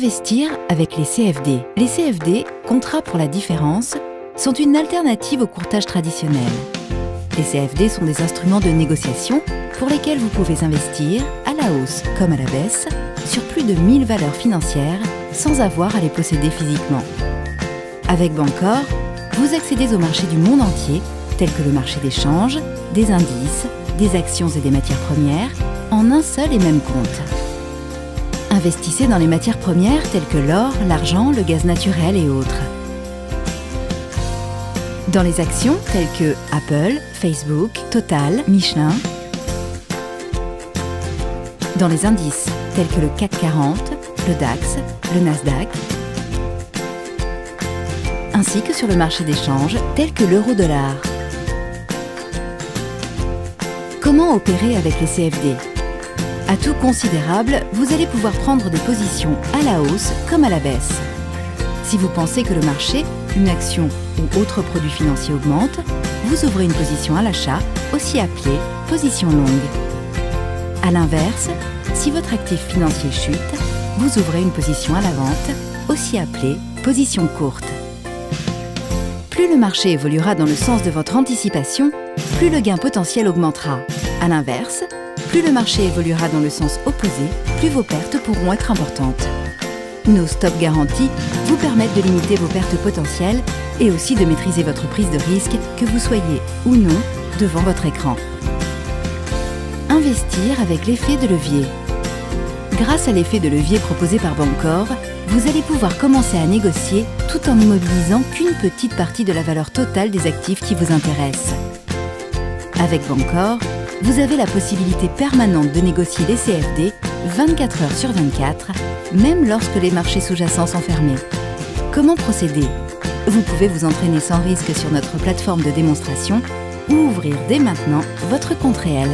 Investir avec les CFD. Les CFD, contrats pour la différence, sont une alternative au courtage traditionnel. Les CFD sont des instruments de négociation pour lesquels vous pouvez investir, à la hausse comme à la baisse, sur plus de 1000 valeurs financières sans avoir à les posséder physiquement. Avec Bancor, vous accédez au marché du monde entier, tels que le marché des changes, des indices, des actions et des matières premières, en un seul et même compte. Investissez dans les matières premières telles que l'or, l'argent, le gaz naturel et autres. Dans les actions telles que Apple, Facebook, Total, Michelin. Dans les indices tels que le CAC 40, le DAX, le Nasdaq. Ainsi que sur le marché des changes tels que l'euro-dollar. Comment opérer avec les CFD ? À tout considérable, vous allez pouvoir prendre des positions à la hausse comme à la baisse. Si vous pensez que le marché, une action ou autre produit financier augmente, vous ouvrez une position à l'achat, aussi appelée position longue. À l'inverse, si votre actif financier chute, vous ouvrez une position à la vente, aussi appelée position courte. Plus le marché évoluera dans le sens de votre anticipation, plus le gain potentiel augmentera. À l'inverse, plus le marché évoluera dans le sens opposé, plus vos pertes pourront être importantes. Nos stop garanties vous permettent de limiter vos pertes potentielles et aussi de maîtriser votre prise de risque, que vous soyez ou non devant votre écran. Investir avec l'effet de levier. Grâce à l'effet de levier proposé par Bancor, vous allez pouvoir commencer à négocier tout en n'immobilisant qu'une petite partie de la valeur totale des actifs qui vous intéressent. Avec Bancor, vous avez la possibilité permanente de négocier les CFD 24 heures sur 24, même lorsque les marchés sous-jacents sont fermés. Comment procéder ? Vous pouvez vous entraîner sans risque sur notre plateforme de démonstration ou ouvrir dès maintenant votre compte réel.